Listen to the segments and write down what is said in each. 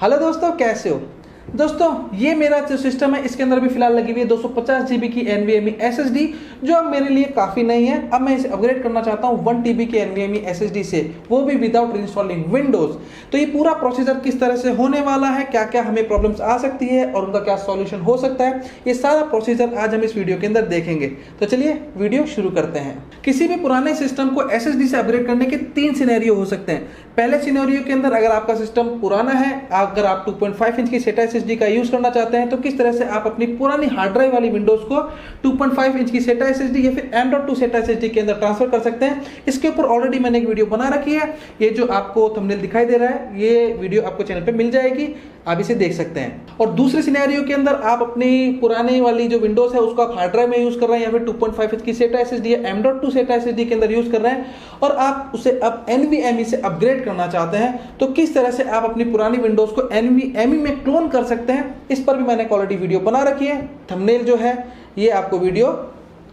Hello दोस्तों, कैसे हो दोस्तों। ये मेरा जो सिस्टम है इसके अंदर भी फिलहाल लगी हुई है 250 GB की NVMe SSD, जो अब मेरे लिए काफ़ी नहीं है। अब मैं इसे अपग्रेड करना चाहता हूँ 1 TB की NVMe SSD से, वो भी विदाउट इंस्टॉलिंग विंडोज़। तो ये पूरा प्रोसीजर किस तरह से होने वाला है, क्या क्या हमें प्रॉब्लम्स आ सकती है और उनका क्या सॉल्यूशन हो सकता है, ये सारा प्रोसीजर आज हम इस वीडियो के अंदर देखेंगे। तो चलिए वीडियो शुरू करते हैं। किसी भी पुराने सिस्टम को SSD से अपग्रेड करने के 3 सिनेरियो हो सकते हैं। पहले सिनेरियो के अंदर अगर आपका सिस्टम पुराना है, अगर आप 2.5 इंच की SATA SSD का यूज करना चाहते हैं, तो किस तरह से आप अपनी पुरानी हार्ड ड्राइव वाली विंडोज को 2.5 इंच की SATA SSD या फिर M.2 SATA SSD के अंदर ट्रांसफर कर सकते हैं। इसके ऊपर ऑलरेडी मैंने एक वीडियो बना रखी है। ये जो आपको थंबनेल दिखाई दे रहा है, ये वीडियो आपको चैनल पे मिल जाएगी, आप इसे देख सकते हैं। और दूसरे सिनेरियो के अंदर आप अपनी पुरानी वाली जो विंडोज है उसको आप हार्ड ड्राइव में यूज कर रहे हैं या फिर 2.5 इंच की SATA SSD या M.2 SATA SSD के अंदर यूज कर रहे हैं और आप उसे अब NVMe से अपग्रेड करना चाहते हैं, तो किस तरह से आप अपनी पुरानी विंडोज को NVMe में क्लोन कर सकते हैं, इस पर भी मैंने ऑलरेडी वीडियो बना रखी है। थंबनेल जो है ये आपको वीडियो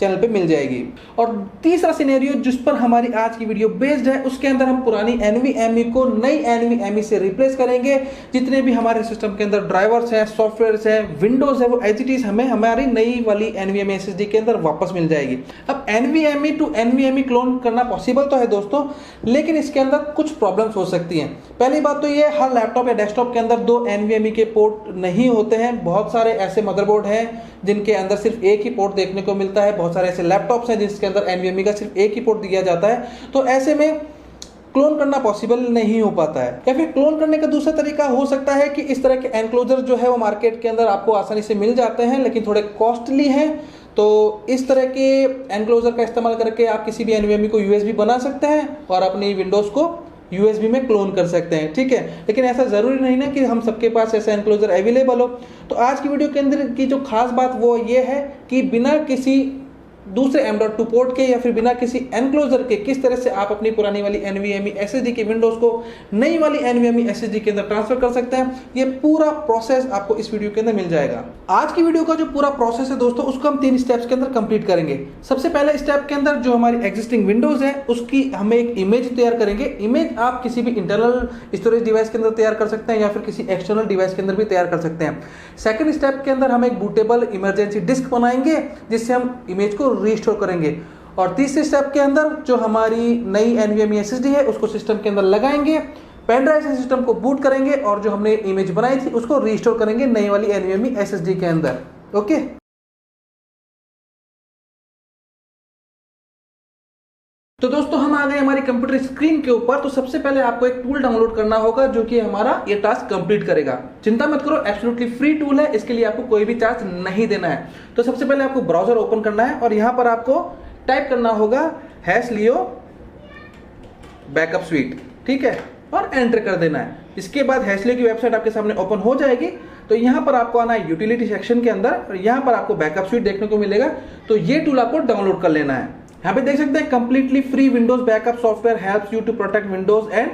चैनल पे मिल जाएगी। और तीसरा सिनेरियो जिस पर हमारी आज की वीडियो बेस्ड है, उसके अंदर हम पुरानी NVMe को नई NVMe से रिप्लेस करेंगे। जितने भी हमारे सिस्टम के अंदर ड्राइवर्स हैं, सॉफ्टवेयर्स हैं, विंडोज है, वो एज इट इज हमें हमारी नई वाली NVMe SSD के अंदर वापस मिल जाएगी। अब NVMe टू NVMe क्लोन करना पॉसिबल तो है दोस्तों, लेकिन इसके अंदर कुछ प्रॉब्लम्स हो सकती हैं। पहली बात तो ये, हर लैपटॉप या डेस्कटॉप के अंदर 2 NVMe के पोर्ट नहीं होते हैं। बहुत सारे ऐसे मदरबोर्ड हैं जिनके अंदर सिर्फ एक ही पोर्ट देखने को मिलता है। बहुत सारे ऐसे लैपटॉप्स हैं जिसके अंदर NVMe का सिर्फ एक ही पोर्ट दिया जाता है। तो ऐसे में क्लोन करना पॉसिबल नहीं हो पाता है। या फिर क्लोन करने का दूसरा तरीका हो सकता है कि इस तरह के एनक्लोजर जो है वो मार्केट के अंदर आपको आसानी से मिल जाते हैं, लेकिन थोड़े कॉस्टली हैं। तो इस तरह के एनक्लोजर का इस्तेमाल करके आप किसी भी NVMe को USB बना सकते हैं और अपनी विंडोज को USB में क्लोन कर सकते हैं, ठीक है। लेकिन ऐसा जरूरी नहीं ना कि हम सबके पास ऐसा एनक्लोजर अवेलेबल हो। तो आज की वीडियो के अंदर की जो खास बात वो ये है कि बिना किसी दूसरे M.2 पोर्ट के या फिर बिना किसी एनक्लोजर के किस तरह से आप अपनी पुरानी वाली NVMe SSD की विंडोज को नई वाली NVMe SSD के अंदर ट्रांसफर कर सकते हैं। ये पूरा प्रोसेस आपको इस वीडियो के अंदर मिल जाएगा। आज की वीडियो का जो पूरा प्रोसेस है दोस्तों, उसको हम 3 स्टेप्स के अंदर कंप्लीट करेंगे। सबसे पहले स्टेप के अंदर जो हमारी एग्जिस्टिंग विंडोज है उसकी हमें एक इमेज तैयार करेंगे। इमेज आप किसी भी इंटरनल स्टोरेज डिवाइस के अंदर तैयार कर सकते हैं या फिर किसी एक्सटर्नल डिवाइस के अंदर भी तैयार कर सकते हैं। सेकंड स्टेप के अंदर हम एक बूटेबल इमरजेंसी डिस्क बनाएंगे जिससे हम इमेज को रीस्टोर करेंगे। और तीसरे स्टेप के अंदर जो हमारी नई NVMe SSD है उसको सिस्टम के अंदर लगाएंगे, पेन ड्राइव से सिस्टम को बूट करेंगे और जो हमने इमेज बनाई थी उसको रीस्टोर करेंगे नई वाली NVMe SSD के अंदर। ओके, तो दोस्तों हम आ गए हमारी कंप्यूटर स्क्रीन के ऊपर। तो सबसे पहले आपको एक टूल डाउनलोड करना होगा जो कि हमारा ये टास्क कंप्लीट करेगा। चिंता मत करो, एब्सोल्युटली फ्री टूल है, इसके लिए आपको कोई भी चार्ज नहीं देना है। तो सबसे पहले आपको ब्राउजर ओपन करना है और यहां पर आपको टाइप करना होगा #leo बैकअप स्वीट, ठीक है, और एंटर कर देना है। इसके बाद #leo की वेबसाइट आपके सामने ओपन हो जाएगी। तो यहां पर आपको आना है यूटिलिटी सेक्शन के अंदर और यहां पर आपको बैकअप स्वीट देखने को मिलेगा। तो ये टूल आपको डाउनलोड कर लेना है। यहाँ पे देख सकते हैं completely free Windows backup software helps you to protect Windows and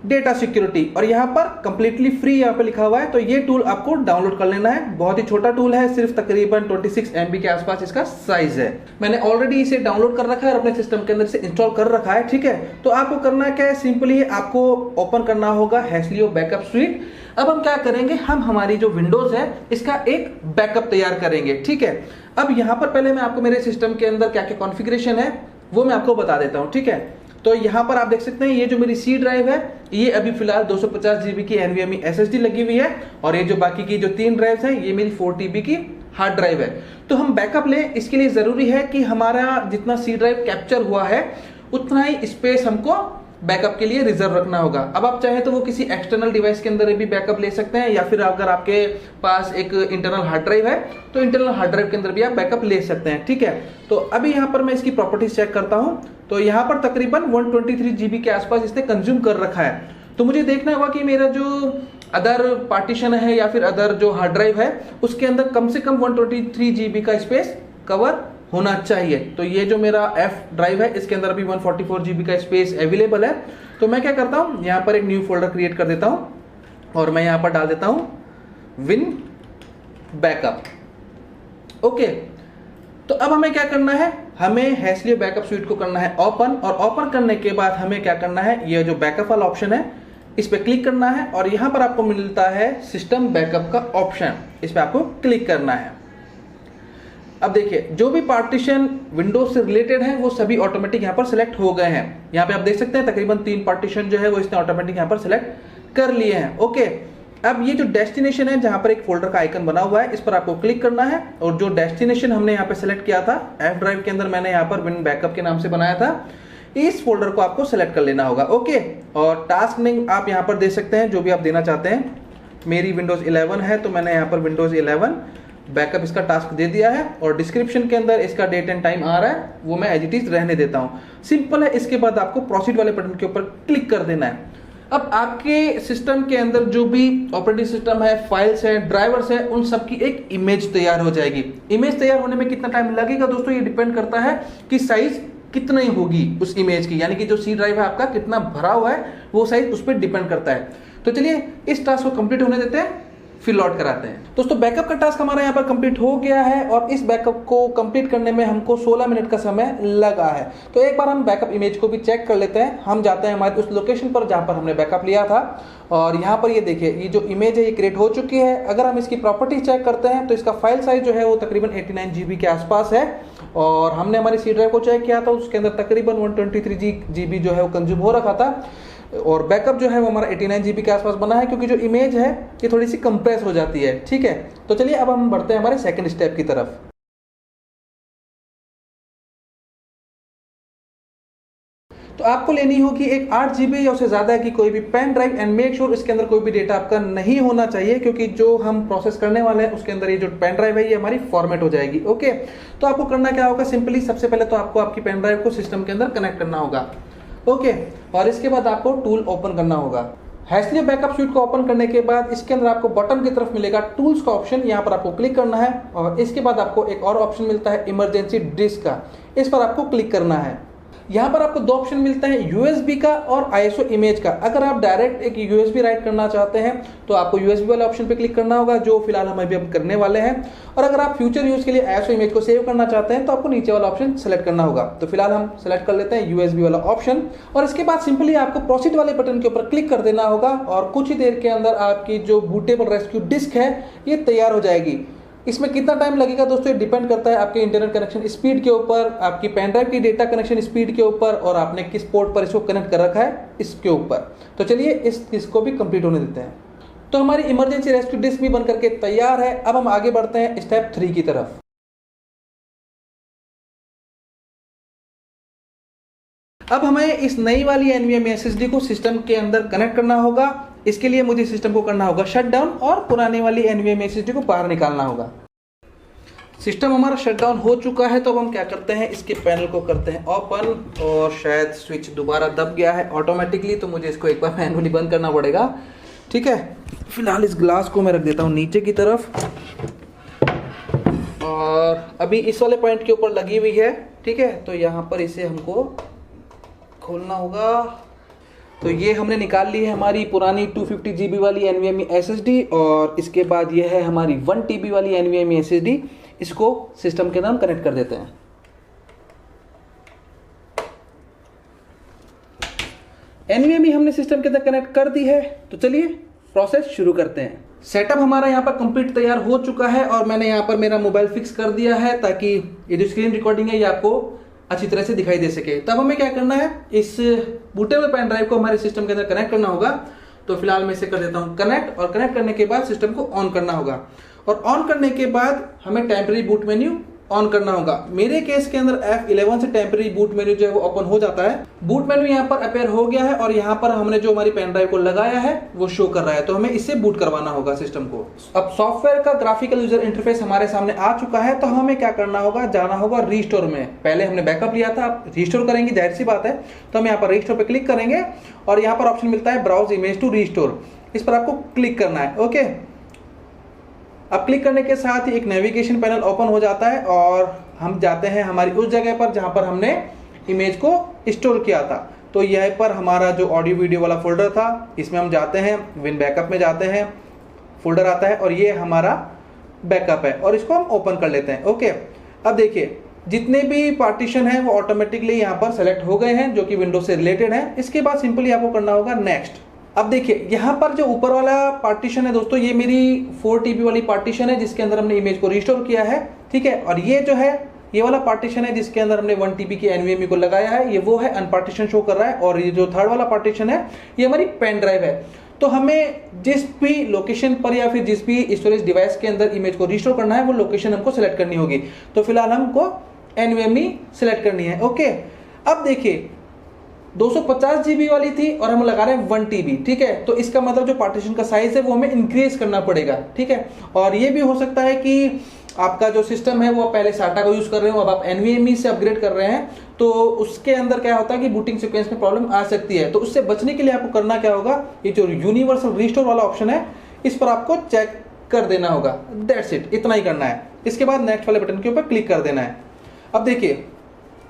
data security, और यहाँ पर कंप्लीटली फ्री यहाँ पे लिखा हुआ है। तो ये टूल आपको डाउनलोड कर लेना है। बहुत ही छोटा टूल है, सिर्फ तकरीबन 26 MB के आसपास इसका साइज है। मैंने ऑलरेडी इसे डाउनलोड कर रखा है और अपने सिस्टम के अंदर से इंस्टॉल कर रखा है, ठीक है। तो आपको करना क्या है, सिंपली आपको ओपन करना होगा #leo बैकअप स्वीट। अब हम क्या करेंगे, हम हमारी जो विंडोज है इसका एक बैकअप तैयार करेंगे, ठीक है। अब यहाँ पर पहले मैं आपको मेरे सिस्टम के अंदर क्या क्या कॉन्फ़िगरेशन है वो मैं आपको बता देता हूँ, ठीक है। तो यहाँ पर आप देख सकते हैं ये जो मेरी C ड्राइव है ये अभी फिलहाल 250 GB की NVMe SSD लगी हुई है और ये जो बाकी की जो 3 ड्राइव्स हैं ये मेरी 4 TB की हार्ड ड्राइव है। तो हम बैकअप लें, इसके लिए जरूरी है कि हमारा जितना C ड्राइव कैप्चर हुआ है उतना ही स्पेस हमको बैकअप के लिए रिजर्व रखना होगा। अब आप चाहे तो वो किसी एक्सटर्नल डिवाइस के अंदर भी बैकअप ले सकते हैं या फिर अगर आपके पास एक इंटरनल हार्ड ड्राइव है तो इंटरनल हार्ड ड्राइव के अंदर भी आप बैकअप ले सकते हैं, ठीक है। तो अभी यहाँ पर मैं इसकी प्रॉपर्टीज चेक करता हूँ। तो यहाँ पर तकरीबन 123 GB के आसपास इसने कंज्यूम कर रखा है। तो मुझे देखना होगा कि मेरा जो अदर पार्टीशन है या फिर अदर जो हार्ड ड्राइव है उसके अंदर कम से कम 123 GB का स्पेस कवर होना चाहिए। तो ये जो मेरा F ड्राइव है इसके अंदर भी 144 GB का स्पेस अवेलेबल है। तो मैं क्या करता हूँ, यहाँ पर एक न्यू फोल्डर क्रिएट कर देता हूँ और मैं यहाँ पर डाल देता हूँ विन बैकअप। ओके, तो अब हमें क्या करना है, हमें #leo बैकअप स्वीट को करना है ओपन, और ओपन करने के बाद हमें क्या करना है, ये जो बैकअप वाला ऑप्शन है इस पर क्लिक करना है और यहाँ पर आपको मिलता है सिस्टम बैकअप का ऑप्शन, इस पर आपको क्लिक करना है। अब देखिए जो भी पार्टीशन विंडोज से रिलेटेड है वो सभी ऑटोमेटिक यहाँ पर सिलेक्ट हो गए हैं। यहाँ पे आप देख सकते हैं तकरीबन 3 पार्टीशन जो है वो इसने ऑटोमेटिक यहाँ पर सिलेक्ट कर लिए हैं। ओके, अब ये जो डेस्टिनेशन है जहाँ पर एक फोल्डर का आइकन बना हुआ है इस पर आपको क्लिक करना है और जो डेस्टिनेशन हमने यहाँ पे सिलेक्ट किया था एफ ड्राइव के अंदर मैंने यहाँ पर विन बैकअप के नाम से बनाया था, इस फोल्डर को आपको सिलेक्ट कर लेना होगा। ओके, और टास्क नेम आप यहाँ पर दे सकते हैं जो भी आप देना चाहते हैं। मेरी विंडोज 11 है तो मैंने यहाँ पर विंडोज 11 बैकअप इसका टास्क दे दिया है और डिस्क्रिप्शन के अंदर इसका डेट एंड टाइम आ रहा है वो मैं एज इट इज रहने देता हूँ। सिंपल है। इसके बाद आपको प्रोसीड वाले बटन के ऊपर क्लिक कर देना है। अब आपके सिस्टम के अंदर जो भी ऑपरेटिंग सिस्टम है, फाइल्स है, ड्राइवर्स है, उन सब की एक इमेज तैयार हो जाएगी। इमेज तैयार होने में कितना टाइम लगेगा दोस्तों, ये डिपेंड करता है कि साइज कितनी होगी उस इमेज की, यानी कि जो सी ड्राइव है आपका कितना भरा हुआ है वो साइज उस पर डिपेंड करता है। तो चलिए इस टास्क को कंप्लीट होने देते हैं, फिर लॉड कराते हैं। दोस्तों बैकअप का टास्क हमारा यहाँ पर कंप्लीट हो गया है और इस बैकअप को कंप्लीट करने में हमको 16 मिनट का समय लगा है। तो एक बार हम बैकअप इमेज को भी चेक कर लेते हैं। हम जाते हैं हमारे उस लोकेशन पर जहाँ पर हमने बैकअप लिया था और यहाँ पर ये देखिए ये जो इमेज है ये क्रिएट हो चुकी है। अगर हम इसकी प्रॉपर्टीज चेक करते हैं तो इसका फाइल साइज जो है वो तकरीबन 89 GB के आसपास है और हमने हमारी सी ड्राइव को चेक किया था उसके अंदर तकरीबन 123 GB जो है वो कंज्यूम हो रखा था और बैकअप जो है वो हमारा 89 GB के आसपास बना है क्योंकि जो इमेज है ये थोड़ी सी कंप्रेस हो जाती है। ठीक है, तो चलिए अब हम बढ़ते हैं हमारे सेकंड स्टेप की तरफ। तो आपको लेनी होगी एक 8 GB या उससे ज़्यादा की कोई भी pen drive and make sure इसके अंदर कोई भी डेटा आपका नहीं होना चाहिए क्योंकि जो हम प्रोसेस करने वाले हैं उसके अंदर ये जो पेन ड्राइव है ये हमारी फॉर्मेट हो जाएगी। ओके, तो आपको करना क्या होगा, सिंपली सबसे पहले तो आपको आपकी पेन ड्राइव को सिस्टम के अंदर कनेक्ट करना होगा। ओके, और इसके बाद आपको टूल ओपन करना होगा। हैशलियो बैकअप स्यूट को ओपन करने के बाद इसके अंदर आपको बटन की तरफ मिलेगा टूल्स का ऑप्शन, यहाँ पर आपको क्लिक करना है और इसके बाद आपको एक और ऑप्शन मिलता है इमरजेंसी डिस्क का, इस पर आपको क्लिक करना है। यहाँ पर आपको 2 ऑप्शन मिलता है USB का और ISO इमेज का। अगर आप डायरेक्ट एक USB राइट करना चाहते हैं तो आपको USB वाले ऑप्शन पे क्लिक करना होगा जो फिलहाल हम अभी अब करने वाले हैं, और अगर आप फ्यूचर यूज के लिए ISO इमेज को सेव करना चाहते हैं तो आपको नीचे वाला ऑप्शन सेलेक्ट करना होगा। तो फिलहाल हम सेलेक्ट कर लेते हैं USB वाला ऑप्शन और इसके बाद सिंपली आपको प्रोसीड वाले बटन के ऊपर क्लिक कर देना होगा और कुछ ही देर के अंदर आपकी जो बूटेबल रेस्क्यू डिस्क है ये तैयार हो जाएगी। इसमें कितना टाइम लगेगा दोस्तों ये डिपेंड करता है आपके इंटरनेट कनेक्शन स्पीड के ऊपर, आपकी पेन ड्राइव की डेटा कनेक्शन स्पीड के ऊपर और आपने किस पोर्ट पर इसको कनेक्ट कर रखा है इसके ऊपर। तो चलिए इसको भी कंप्लीट होने देते हैं। तो हमारी इमरजेंसी रेस्क्यू डिस्क भी बन करके तैयार है। अब हम आगे बढ़ते हैं स्टेप 3 की तरफ। अब हमें इस नई वाली NVMe SSD को सिस्टम के अंदर कनेक्ट करना होगा। इसके लिए मुझे सिस्टम को करना होगा शट डाउन और पुरानी वाली NVMe SSD को बाहर निकालना होगा। सिस्टम हमारा शट डाउन हो चुका है तो अब हम क्या करते हैं, इसके पैनल को करते हैं ओपन और शायद स्विच दोबारा दब गया है ऑटोमेटिकली, तो मुझे इसको एक बार मैनुअली बंद करना पड़ेगा। ठीक है, फिलहाल इस ग्लास को मैं रख देता हूँ नीचे की तरफ और अभी इस वाले पॉइंट के ऊपर लगी हुई है। ठीक है, तो यहाँ पर इसे हमको खोलना होगा। तो ये हमने निकाल ली है हमारी पुरानी 250 GB वाली NVMe SSD और इसके बाद ये है हमारी 1 TB वाली NVMe SSD। इसको सिस्टम के अंदर कनेक्ट कर देते हैं। NVMe हमने सिस्टम के अंदर कनेक्ट कर दी है, तो चलिए प्रोसेस शुरू करते हैं। सेटअप हमारा यहाँ पर कंप्लीट तैयार हो चुका है और मैंने यहाँ पर मेरा मोबाइल फिक्स कर दिया है ताकि ये जो स्क्रीन रिकॉर्डिंग है ये आपको अच्छी तरह से दिखाई दे सके। तब हमें क्या करना है, इस बूटेबल पेन ड्राइव को हमारे सिस्टम के अंदर कनेक्ट करना होगा। तो फिलहाल मैं इसे कर देता हूं कनेक्ट और कनेक्ट करने के बाद सिस्टम को ऑन करना होगा और ऑन करने के बाद हमें टेम्परेरी बूट मेन्यू ऑन करना होगा। मेरे केस के अंदर F11 से टेम्परेरी बूट मेन्यू जो है वो ओपन हो जाता है। बूट मेन्यू यहाँ पर अपेयर हो गया है और यहाँ पर हमने जो हमारी पेन ड्राइव को लगाया है वो शो कर रहा है, तो हमें इससे बूट करवाना होगा सिस्टम को। अब सॉफ्टवेयर का ग्राफिकल यूजर इंटरफेस हमारे सामने आ चुका है, तो हमें क्या करना होगा, जाना होगा रीस्टोर में। पहले हमने बैकअप लिया था, अब रीस्टोर करेंगे, जाहिर सी बात है। तो हम यहाँ पर रीस्टोर पर क्लिक करेंगे और यहाँ पर ऑप्शन मिलता है ब्राउज इमेज टू रीस्टोर, इस पर आपको क्लिक करना है। ओके, अब क्लिक करने के साथ ही एक नेविगेशन पैनल ओपन हो जाता है और हम जाते हैं हमारी उस जगह पर जहां पर हमने इमेज को स्टोर किया था। तो यह पर हमारा जो ऑडियो वीडियो वाला फोल्डर था इसमें हम जाते हैं, विन बैकअप में जाते हैं, फोल्डर आता है और ये हमारा बैकअप है और इसको हम ओपन कर लेते हैं। ओके, अब देखिए जितने भी पार्टीशन हैं वो ऑटोमेटिकली यहाँ पर सेलेक्ट हो गए हैं जो कि विंडोज से रिलेटेड है। इसके बाद सिंपली आपको करना होगा नेक्स्ट। अब देखिए यहाँ पर जो ऊपर वाला पार्टीशन है दोस्तों, ये मेरी 4 TB वाली पार्टीशन है जिसके अंदर हमने इमेज को रिस्टोर किया है, ठीक है। और ये जो है ये वाला पार्टीशन है जिसके अंदर हमने 1 TB की NVMe को लगाया है, ये वो है, अनपार्टीशन शो कर रहा है। और ये जो थर्ड वाला पार्टीशन है ये हमारी पेन ड्राइव है। तो हमें जिस भी लोकेशन पर या फिर जिस भी स्टोरेज डिवाइस के अंदर इमेज को रिस्टोर करना है वो लोकेशन हमको सिलेक्ट करनी होगी। तो फिलहाल हमको NVMe सिलेक्ट करनी है, ओके। अब देखिए 250 GB वाली थी और हम लगा रहे हैं 1 TB, ठीक है। तो इसका मतलब जो पार्टीशन का साइज है वो हमें इंक्रीज करना पड़ेगा, ठीक है। और ये भी हो सकता है कि आपका जो सिस्टम है वो पहले SATA का यूज कर रहे हो, अब आप NVMe से अपग्रेड कर रहे हैं, तो उसके अंदर क्या होता है कि बूटिंग सीक्वेंस में प्रॉब्लम आ सकती है। तो उससे बचने के लिए आपको करना क्या होगा, ये जो यूनिवर्सल रिस्टोर वाला ऑप्शन है इस पर आपको चेक कर देना होगा, दैट्स इट, इतना ही करना है। इसके बाद नेक्स्ट वाले बटन के ऊपर क्लिक कर देना है। अब देखिए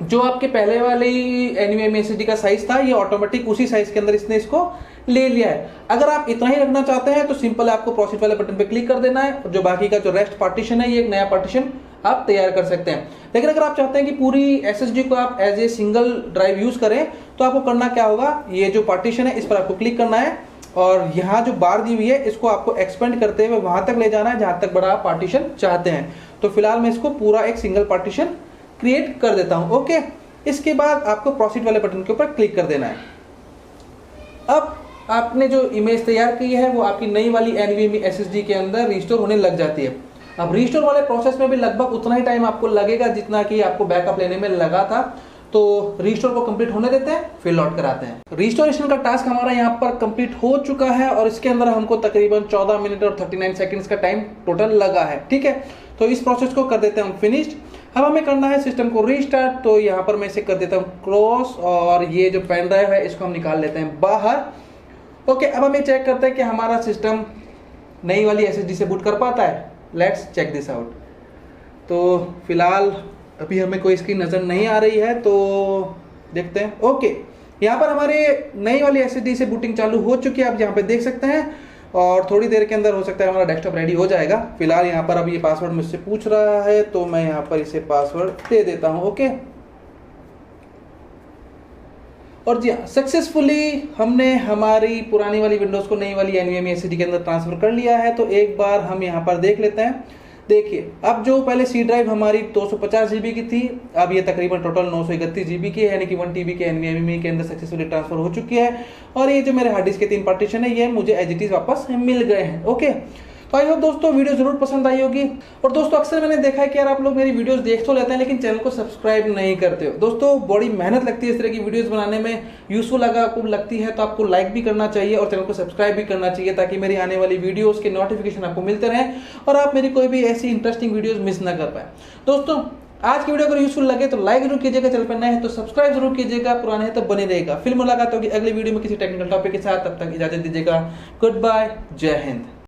जो आपके पहले वाली NVMe SSD का साइज था ये ऑटोमेटिक उसी साइज के अंदर इसने इसको ले लिया है। अगर आप इतना ही रखना चाहते हैं तो सिंपल आपको प्रोसीड वाले बटन पे क्लिक कर देना है, और जो बाकी का जो रेस्ट पार्टीशन है ये एक नया पार्टीशन आप तैयार कर सकते हैं। लेकिन अगर आप चाहते हैं कि पूरी SSD को आप as a single drive use करें तो आपको करना क्या होगा, ये जो पार्टीशन है इस पर आपको क्लिक करना है और यहाँ जो बार दी हुई है इसको आपको एक्सपेंड करते हुए वहां तक ले जाना है जहां तक बड़ा आप पार्टीशन चाहते हैं। तो फिलहाल मैं इसको पूरा एक सिंगल पार्टीशन क्रिएट कर देता हूं, ओके। इसके बाद आपको प्रोसीड वाले बटन के ऊपर क्लिक कर देना है। अब आपने जो इमेज तैयार की है वो आपकी नई वाली NVMe SSD के अंदर रिस्टोर होने लग जाती है। अब रिस्टोर वाले प्रोसेस में भी लगभग उतना ही टाइम आपको लगेगा जितना कि आपको बैकअप लेने में लगा था। तो रिस्टोर को कंप्लीट होने देते हैं, फिर लौट कर आते हैं। रिस्टोरेशन का टास्क हमारा यहाँ पर कंप्लीट हो चुका है और इसके अंदर हमको तकरीबन 14 मिनट और 39 सेकंड्स का टाइम टोटल लगा है, ठीक है। तो इस प्रोसेस को कर देते हैं हम फिनिश्ड। अब हमें करना है सिस्टम को रीस्टार्ट, तो यहाँ पर मैं इसे कर देता हूँ क्रॉस और ये जो पेन ड्राइव है इसको हम निकाल लेते हैं बाहर, ओके। अब हम ये चेक करते हैं कि हमारा सिस्टम नई वाली SSD से बूट कर पाता है। Let's check this out. तो फिलहाल अभी हमें कोई स्क्रीन नज़र नहीं आ रही है, तो देखते हैं, ओके। यहाँ पर हमारे नई वाली SSD से बूटिंग चालू हो चुकी है, आप यहाँ पे देख सकते हैं। और थोड़ी देर के अंदर हो सकता है हमारा डेस्कटॉप रेडी हो जाएगा। फिलहाल यहाँ पर अभी ये पासवर्ड मुझसे पूछ रहा है तो मैं यहाँ पर इसे पासवर्ड दे देता हूँ, ओके। और जी हाँ, सक्सेसफुली हमने हमारी पुरानी वाली विंडोज को नई वाली NVMe SSD के अंदर ट्रांसफर कर लिया है। तो एक बार हम यहाँ पर देख लेते हैं। देखिए अब जो पहले C ड्राइव हमारी 250 GB की थी, अब ये तकरीबन टोटल 931 GB की है, यानी कि 1 TB के NVMe के अंदर सक्सेसफुली ट्रांसफर हो चुकी है। और ये जो मेरे हार्ड डिस्क के 3 पार्टीशन है ये मुझे एज इट इज वापस मिल गए हैं, ओके। तो आई होप दोस्तों वीडियो जरूर पसंद आई होगी। और दोस्तों अक्सर मैंने देखा है कि यार आप लोग मेरी वीडियोस देख तो लेते हैं लेकिन चैनल को सब्सक्राइब नहीं करते हो। दोस्तों बड़ी मेहनत लगती है इस तरह की वीडियोस बनाने में, यूजफुल अगर आपको लगती है तो आपको लाइक भी करना चाहिए और चैनल को सब्सक्राइब भी करना चाहिए ताकि मेरी आने वाली वीडियोस के नोटिफिकेशन आपको मिलते रहें और आप मेरी कोई भी ऐसी इंटरेस्टिंग वीडियोस मिस ना कर पाए। दोस्तों आज की वीडियो अगर यूजफुल लगे तो लाइक जरूर कीजिएगा, चैनल पर नए हैं तो सब्सक्राइब जरूर कीजिएगा, पुराने हैं तो बने रहेगा। फिर मुलाकात होगी अगली वीडियो में किसी टेक्निकल टॉपिक के साथ, तब तक इजाजत दीजिएगा। गुड बाय, जय हिंद।